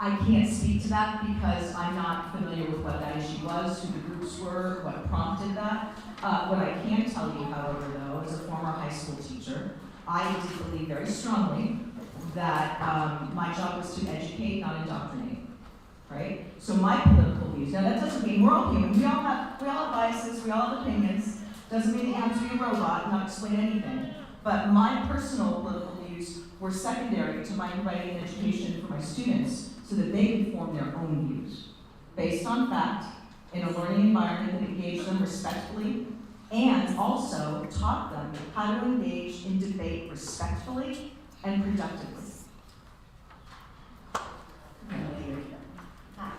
I can't speak to that because I'm not familiar with what that issue was, who the groups were, what prompted that. What I can tell you, however, though, as a former high school teacher, I did believe very strongly that my job was to educate, not indoctrinate, right? So my political views, now that doesn't mean we're all human, we all have biases, we all have opinions, doesn't mean you have to be a robot and not explain anything. But my personal political views were secondary to my providing an education for my students so that they could form their own views, based on fact, in a learning environment that engaged them respectfully, and also taught them how to engage in debate respectfully and productively. Hi.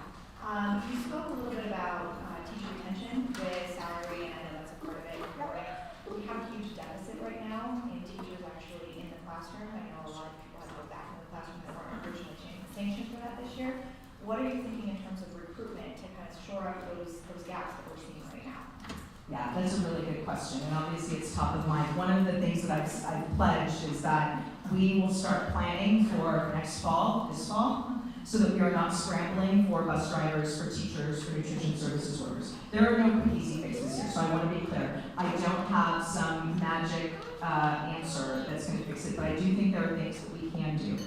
You spoke a little bit about teacher retention with salary, and I know that's a part of it. We have a huge deficit right now in teachers actually in the classroom. I know a lot of people have to go back into the classroom that weren't originally sanctioned for that this year. What are you thinking in terms of recruitment to kind of shore up those gaps that we're seeing right now? Yeah, that's a really good question, and obviously it's top of mind. One of the things that I've pledged is that we will start planning for this fall, so that we are not scrambling for bus drivers, for teachers, for nutrition services workers. There are no quick easy fixes here, so I want to be clear. I don't have some magic answer that's going to fix it, but I do think there are things that we can do.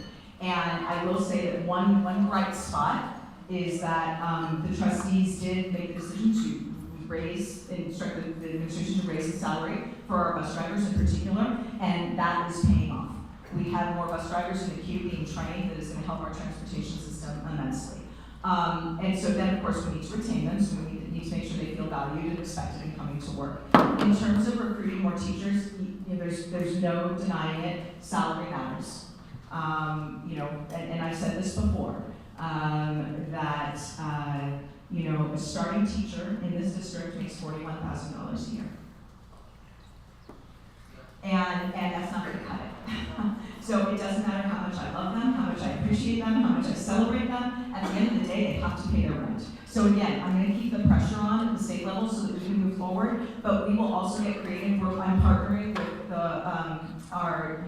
And I will say that one bright spot is that the trustees did make the decision to instruct the administration to raise the salary for our bus drivers in particular, and that is paying off. We have more bus drivers in the queue being trained that is going to help our transportation system immensely. And so then, of course, we need to retain them, so we need to make sure they feel valued and respected in coming to work. In terms of recruiting more teachers, there's no denying it, salary matters. And I've said this before, that a starting teacher in this district makes $41,000 a year. And that's not going to cut it. So it doesn't matter how much I love them, how much I appreciate them, how much I celebrate them. At the end of the day, they have to pay their rent. So again, I'm going to keep the pressure on at the state level so that we can move forward. But we will also get creative. I'm partnering with our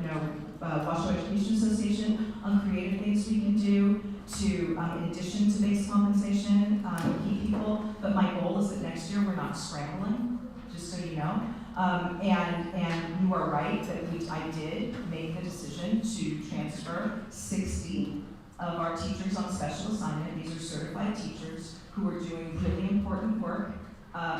Washington Education Association on creative things we can do to, in addition to base compensation, keep people. But my goal is that next year we're not scrambling, just so you know. And you are right that I did make the decision to transfer 60 of our teachers on special assignment. These are certified teachers who are doing really important work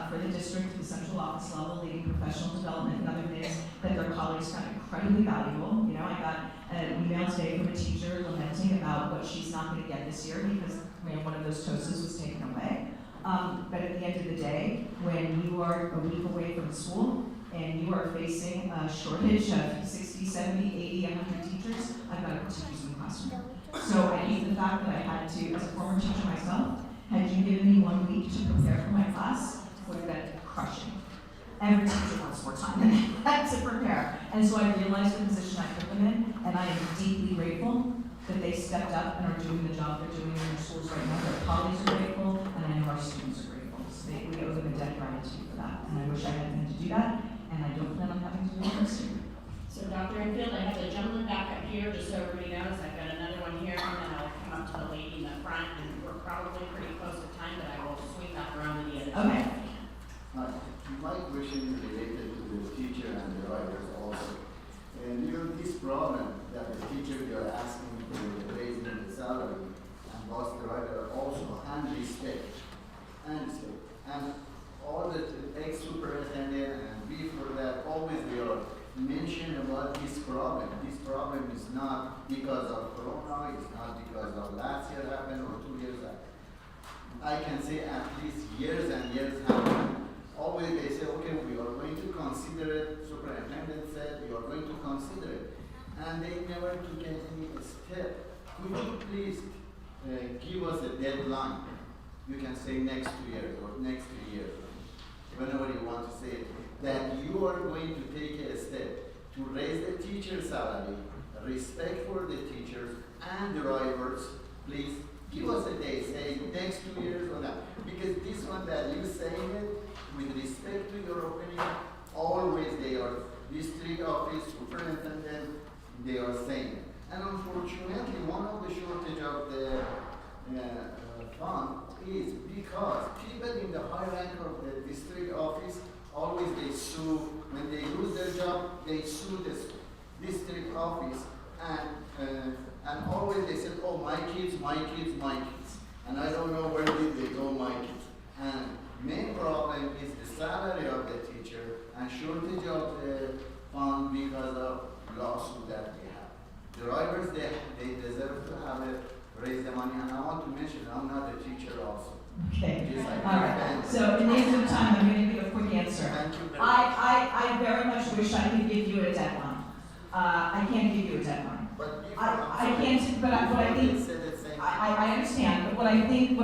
for the district at the central office level, leading professional development and other things that their colleagues found incredibly valuable. I got an email today from a teacher lamenting about what she's not going to get this year because one of those TOSAs was taken away. But at the end of the day, when you are a week away from school and you are facing a shortage of 60, 70, 80, 100 teachers, I've got to put teachers in the classroom. So I hate the fact that I had to, as a former teacher myself, had you given me 1 week to prepare for my class, would have been crushing. Every teacher wants more time than that to prepare. And so I realized the position I put them in, and I am deeply grateful that they stepped up and are doing the job they're doing in their schools right now. Their colleagues are grateful, and I know our students are grateful. So we owe them a debt gratitude for that. And I wish I had them to do that, and I don't plan on having to do it this year. So Dr. Enfield, I have the gentleman back up here, just so everybody knows, I've got another one here, and then I'll come up to the lady in the front, and we're probably pretty close to time, but I will swing back around to the other side. Okay. My question is related to the teacher and the writers also. And this problem that the teacher you're asking for raising the salary and boss the writer also and respect. And all the ex-superintendent and before that, always we are mention about this problem. This problem is not because of Corona, it's not because of last year happened or 2 years happened. I can say at least years and years happened. Always they say, okay, we are going to consider it. Superintendent said, we are going to consider it. And they never took any step. Could you please give us a deadline? You can say next 2 years or next 3 years, whenever you want to say it, that you are going to take a step to raise the teacher salary, respect for the teachers and the drivers. Please give us a day, say next 2 years or that. Because this one that you saying it, with respect to your opinion, always they are district office, superintendent, they are saying it. And unfortunately, one of the shortage of the fund is because people in the high rank of the district office, always they sue, when they lose their job, they sue this district office, and always they say, oh, my kids, my kids, my kids. And I don't know where did they go, my kids. And main problem is the salary of the teacher and shortage of the fund because of lawsuit that we have. The drivers, they deserve to have it, raise the money, and I want to mention I'm not a teacher also. Okay. Just like All right. So in the interest of time, I'm going to give a quick answer. Thank you very much. I very much wish I could give you a deadline. I can't give you a deadline. But if I can't, but I think, I understand, but what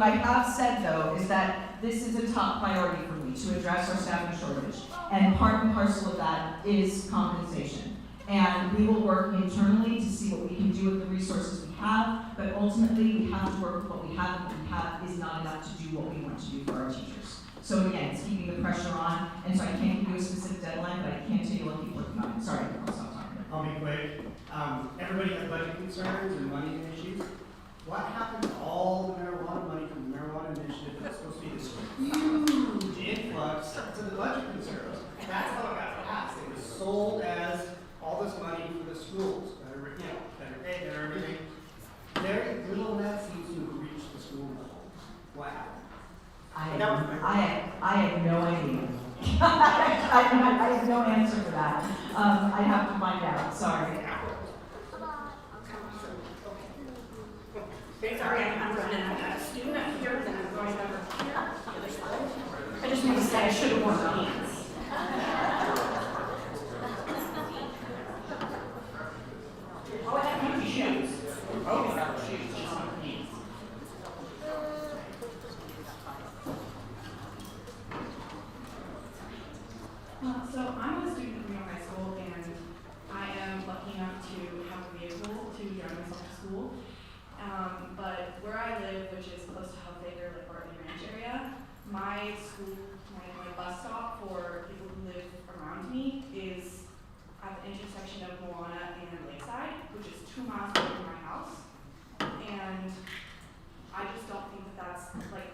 I have said though is that this is a top priority for me to address our staffing shortage. And part and parcel of that is compensation. And we will work internally to see what we can do with the resources we have, but ultimately we have to work with what we have, and what we have is not enough to do what we want to do for our teachers. So again, it's keeping the pressure on, and so I can't give you a specific deadline, but I can tell you I'll keep working on it. Sorry, I'll stop talking. I'll be quick. Everybody has budget concerns and money issues. What happened to all the marijuana money from the marijuana initiative that's supposed to be this huge influx to the budget concerns? That's how it got passed. It was sold as all this money for the schools, better pay, better everything. Very little of that seems to have reached the school level. What happened? I have no idea. I have no answer for that. I'd have to find out, sorry. Sorry, I'm running. I've got a student up here, then I'm going over here. The other side. I just want to say I should have worn pants. Oh, I have comfy shoes. Oh, I have shoes, just not pants. So I'm a student at Reno High School, and I am lucky enough to have a vehicle to drive myself to school. But where I live, which is close to Housekeeping Items, like Bartley Ranch area, my school, my bus stop for people who live around me is at the intersection of Moana and Lakeside, which is 2 miles away from my house. And I just don't think that that's, like,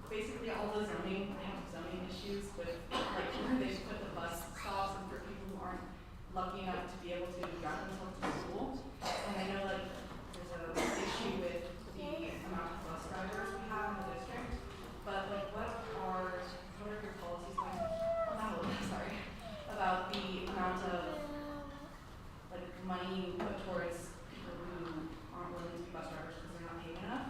basically all the zoning, I have zoning issues with, like, where they put the bus stops and for people who aren't lucky enough to be able to drive themselves to school. And I know, like, there's an issue with the amount of bus drivers we have in the district, but, like, what are your policies about the amount of, like, money put towards people who aren't willing to be bus drivers because they're not paid enough?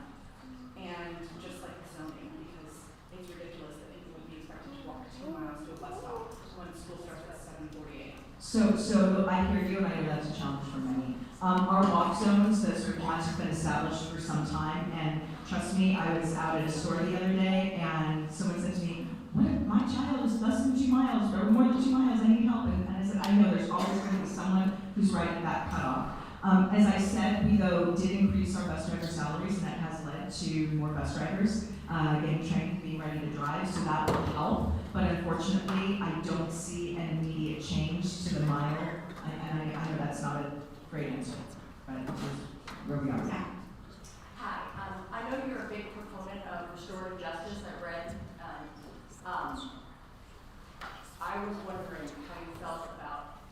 And just like the zoning, because it's ridiculous that people would be expected to walk 2 miles to a bus stop when school starts at 7:48. So I hear you, and I know that's a challenge for many. Our walk zones, those sort of lines have been established for some time, and trust me, I was out at a store the other day, and someone said to me, what my child is less than 2 miles or more than 2 miles, I need help. And I said, I know there's always going to be someone who's right at that cutoff. As I said, we though did increase our bus driver salaries, and that has led to more bus drivers getting trained, being ready to drive, so that will help. But unfortunately, I don't see an immediate change to the mile. And I know that's not a great answer, but it's where we are. Hi, I know you're a big proponent of restorative justice. I read, I was wondering how you felt about,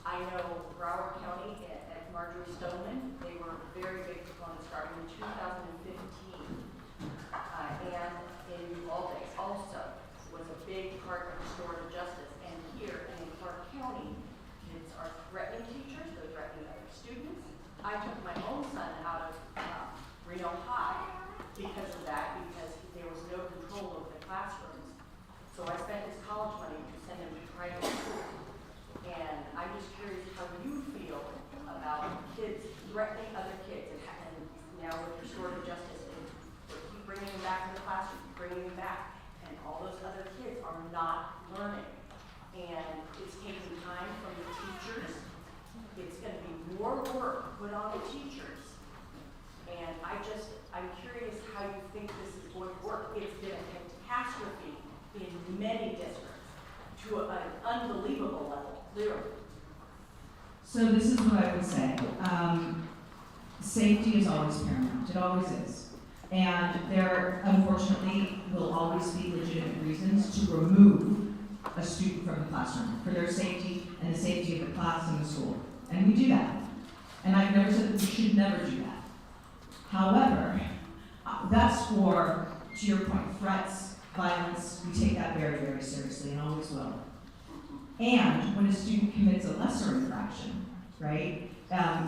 I know Broward County at Marjorie Stoneman, they were very big proponents starting in 2015. And in Uvalde also was a big part of restorative justice. And here in Clark County, kids are threatening teachers, they're threatening other students. I took my own son out of Reno High because of that, because there was no control over the classrooms. So I spent his college money to send him to private school. And I'm just curious how you feel about kids threatening other kids, and now with restorative justice, and we keep bringing them back to the classroom, bringing them back, and all those other kids are not learning. And it's taking time from the teachers. It's going to be more work put on the teachers. And I'm curious how you think this is going to work. It's been a catastrophe in many districts to an unbelievable level, literally. So this is what I would say. Safety is always paramount. It always is. And there, unfortunately, will always be legitimate reasons to remove a student from the classroom for their safety and the safety of the class and the school. And we do that. And I've never said that we should never do that. However, that's for, to your point, threats, violence. We take that very, very seriously and always will. And when a student commits a lesser infraction, right,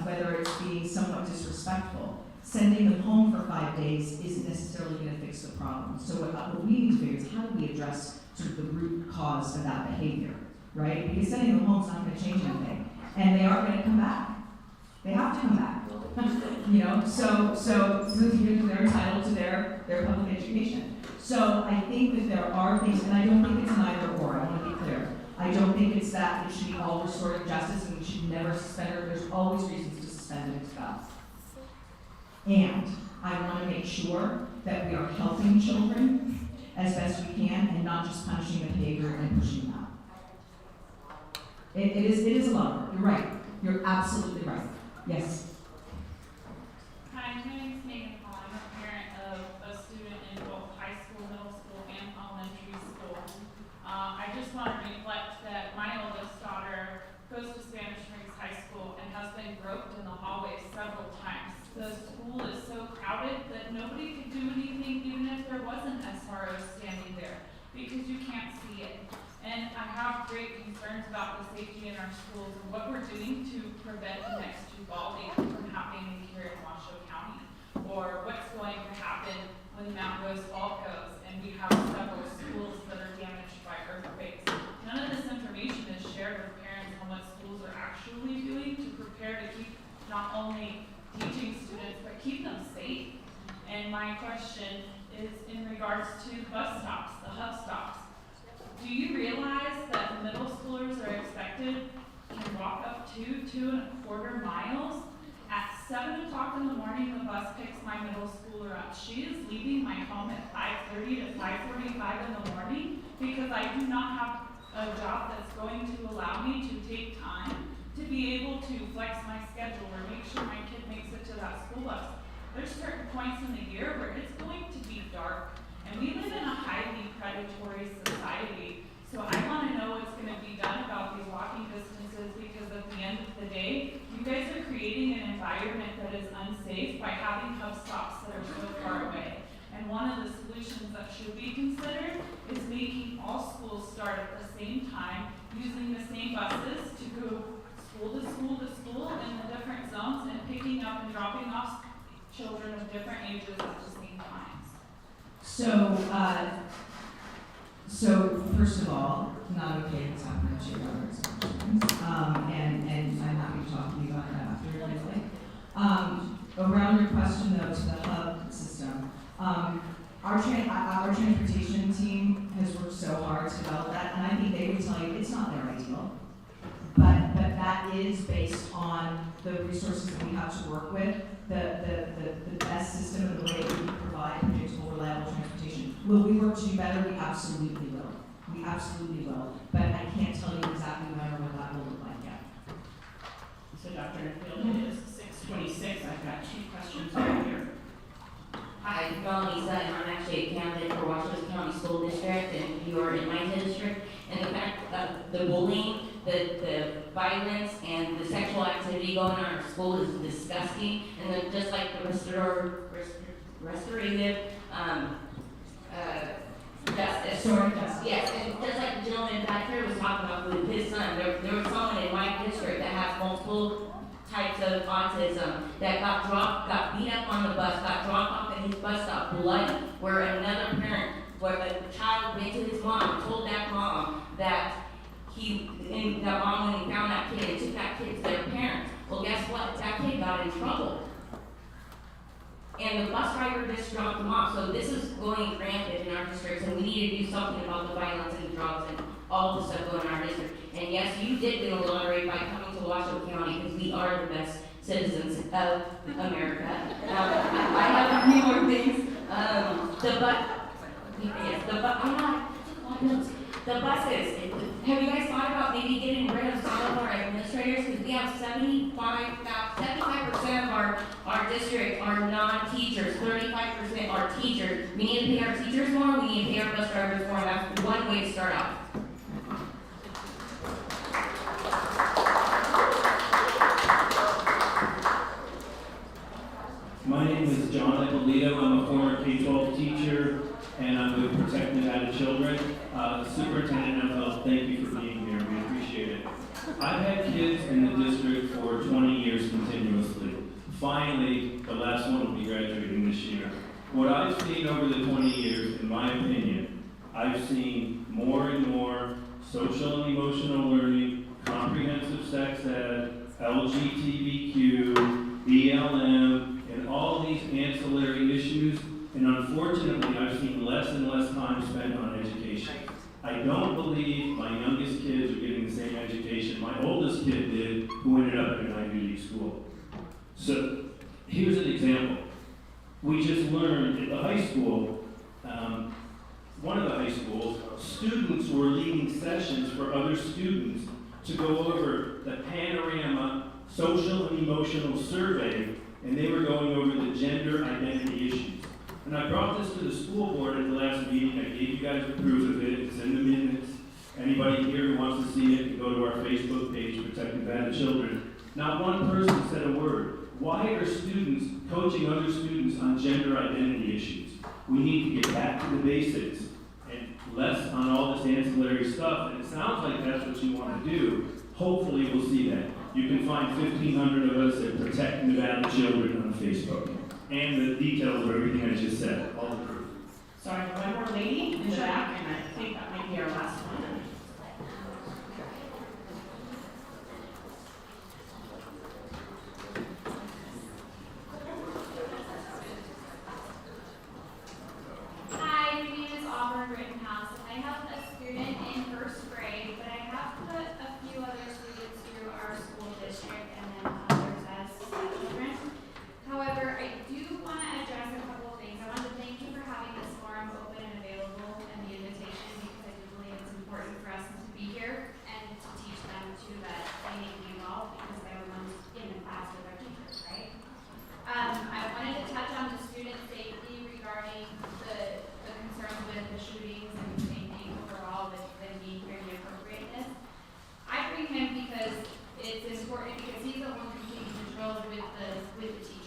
whether it's being somewhat disrespectful, sending them home for 5 days isn't necessarily going to fix the problem. So what we need to figure is how do we address sort of the root cause of that behavior, right? Because sending them home is not going to change anything. And they are going to come back. They have to come back. You know, so they're entitled to their public education. So I think that there are things, and I don't think it's an either or, I want to be clear. I don't think it's that it should be all restorative justice and we should never suspend her. There's always reasons to suspend and expel. And I want to make sure that we are helping children as best we can and not just punishing the behavior and pushing them out. It is a lot of work. You're right. You're absolutely right. Yes. Hi, my name is Megan Paul. I'm a parent of a student in both high school, middle school, and elementary school. I just want to reflect that my oldest daughter goes to Spanish Springs High School and has been groped in the hallway several times. The school is so crowded that nobody could do anything even if there wasn't SRO standing there because you can't see it. And I have great concerns about the safety in our schools and what we're doing to prevent the next Uvalde from happening here in Washoe County, or what's going to happen when Mount Rose Fault goes and we have several schools that are damaged by earthquakes. None of this information is shared with parents on what schools are actually doing to prepare to keep not only teaching students but keep them safe. And my question is in regards to bus stops, the hub stops. Do you realize that the middle schoolers are expected to walk up to 2.25 miles? At 7 o'clock in the morning, the bus picks my middle schooler up. She is leaving my home at 5:30 to 5:45 in the morning because I do not have a job that's going to allow me to take time to be able to flex my schedule or make sure my kid makes it to that school bus. There's certain points in the year where it's going to be dark. And we live in a highly predatory society, so I want to know what's going to be done about these walking distances because at the end of the day, you guys are creating an environment that is unsafe by having hub stops that are so far away. And one of the solutions that should be considered is making all schools start at the same time, using the same buses to go school to school to school in the different zones and picking up and dropping off children of different ages at the same times. So first of all, not okay what's happening to your daughter's and I'm happy to talk to you about that after really. Around your question though to the hub system, our transportation team has worked so hard to is based on the resources that we have to work with, the best system and the way that we provide predictable, reliable transportation. Will we work to do better? We absolutely will. We absolutely will. But I can't tell you exactly when or what that will look like yet. So Dr. Nuffield, it is 6:26. I've got 2 questions over here. Hi, Melanie Sutton. I'm actually a candidate for Washington County School District, and you are in my district. And the fact that the bullying, the violence, and the sexual activity going on in our school is disgusting. And then just like the restorative justice. Yes, and just like the gentleman back here was talking about with his son, there was someone in my district that has multiple types of autism that got beat up on the bus, got dropped off at his bus stop, bloody, where another parent, where the child went to his mom, told that mom that that mom, when he found that kid, and took that kid to their parents. Well, guess what? That kid got in trouble. And the bus driver just dropped him off. So this is going rampant in our districts, and we need to do something about the violence and the drugs and all the stuff going in our district. And yes, you did win a lottery by coming to Washoe County, because we are the best citizens of America. I have a few more things. The buses. Have you guys thought about maybe getting rid of some of our administrators? Because we have 75% of our district are non-teachers, 35% are teachers. We need to pay our teachers more, we need to pay our bus drivers more. That's one way to start out. My name is John Ippolito. I'm a former K-12 teacher, and I'm with Protect Nevada Children. Superintendent of Health, thank you for being here. We appreciate it. I've had kids in the district for 20 years continuously. Finally, the last one will be graduating this year. What I've seen over the 20 years, in my opinion, I've seen more and more social and emotional learning, comprehensive sex ed, LGBTQ, BLM, and all these ancillary issues, and unfortunately, I've seen less and less time spent on education. I don't believe my youngest kids are getting the same education my oldest kid did, who ended up in an Ivy League school. So, here's an example. We just learned at the high school, one of the high schools, students were leading sessions for other students to go over the Panorama Social and Emotional Survey, and they were going over the gender identity issues. And I brought this to the school board at the last meeting. I gave you guys the proof of it. It's in the minutes. Anybody here who wants to see it can go to our Facebook page, Protect Nevada Children. Not one person said a word. Why are students coaching other students on gender identity issues? We need to get back to the basics and less on all this ancillary stuff. And it sounds like that's what you want to do. Hopefully we'll see that. You can find 1,500 of us at Protect Nevada Children on Facebook. And the details of everything I just said, all the proof. So I have one more lady in the back, and I think that might be our last one. Hi, my name is Auburn Rittenhouse. I have a student in first grade, but I have put a few other students through our school district and then others as children. However, I do want to address a couple of things. I want to thank you for having this forum open and available and the invitation, because I do believe it's important for us to be here and to teach them too that they need to be involved, because they're the ones in the class with our teachers, right? I wanted to touch on the student safety regarding the concerns with the shootings and safety overall with them being here and the appropriateness. I bring him because it's important, because he's the one who keeps control with the teachers.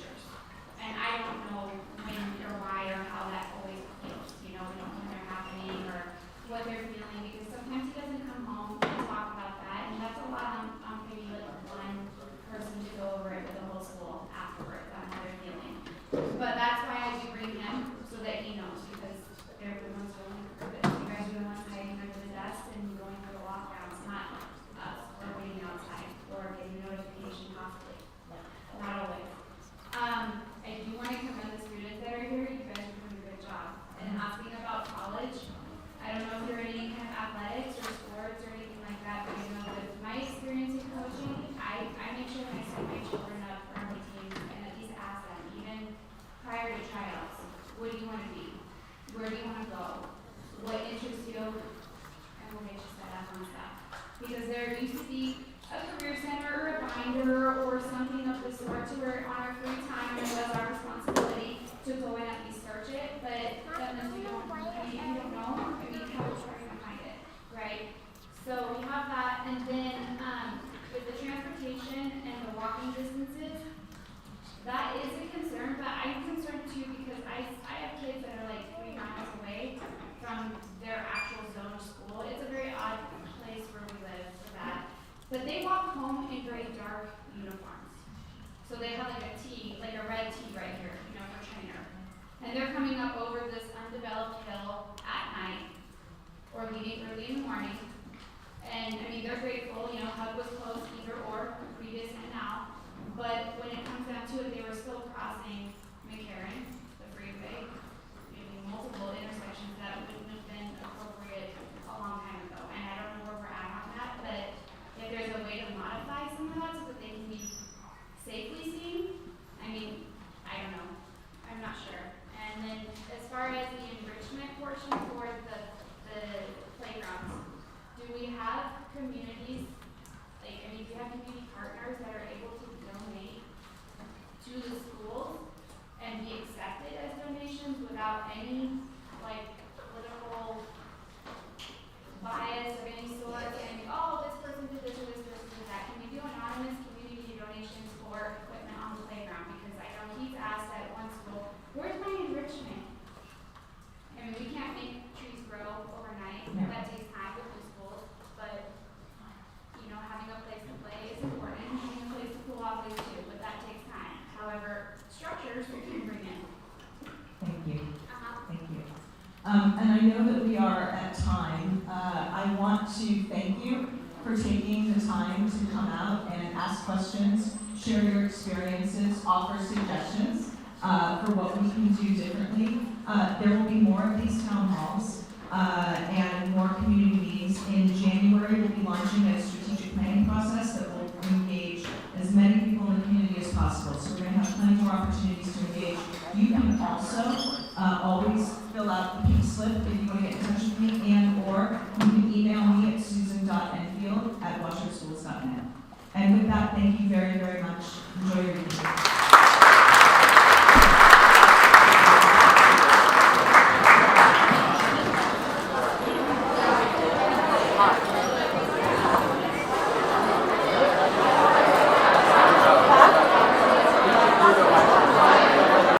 And I don't know when or why or how that always feels, you know, we don't know when they're happening or what they're feeling, because sometimes he doesn't come home to talk about that, and that's a lot on maybe like one person to go over it with the whole school afterwards on how they're feeling. But that's why I do bring him, so that he knows, because they're the ones going through this. You guys are the ones hiding under the desk and going through the lockdowns, not us, or waiting outside, or getting notifications part to where on our free time, it was our responsibility to go and at least search it, but that means we don't, I mean, you don't know, I mean, how much are you gonna find it, right? So we have that, and then, with the transportation and the walking distances, that is a concern, but I'm concerned too because I have kids that are like 3 miles away from their actual zone of school. It's a very odd place where we live for that. But they walk home in very dark uniforms. So they have like a T, like a red T right here, you know, for trainer. And they're coming up over this undeveloped hill at night or leaving early in the morning. And I mean, they're grateful, you know, HUD was closed either or, previous and now. But when it comes down to it, they were still crossing McCarran, the freeway, maybe multiple intersections that wouldn't have been appropriate a long time ago. And I don't know where we're at on that, but if there's a way to modify some of that so that they can be safely seen, I mean, I don't know. I'm not sure. And then as far as the enrichment portion for the playgrounds, do we have communities, like, I mean, do you have community partners that are able to donate to the schools and be accepted as donations without any, like, political bias of any sort, saying, oh, this person did this or this person did that. Can we do anonymous community donations for equipment on the playground? Because I know he's asked at one school, where's my enrichment? I mean, we can't make trees grow overnight. No. That takes time with the schools, but, you know, having a place to play is important, having a place to cool off is too, but that takes time. However, structures we can bring in. Thank you. Thank you. And I know that we are at time. I want to thank you for taking the time to come out and ask questions, share your experiences, offer suggestions for what we can do differently. There will be more of these town halls and more community meetings. In January, we'll be launching a strategic planning process that will engage as many people in the community as possible. So we're going to have plenty more opportunities to engage. You can also always fill out the pink slip if you want to get in touch with me, and or you can email me at susan.enfield@washingtonschools.net. And with that, thank you very, very much. Enjoy your evening.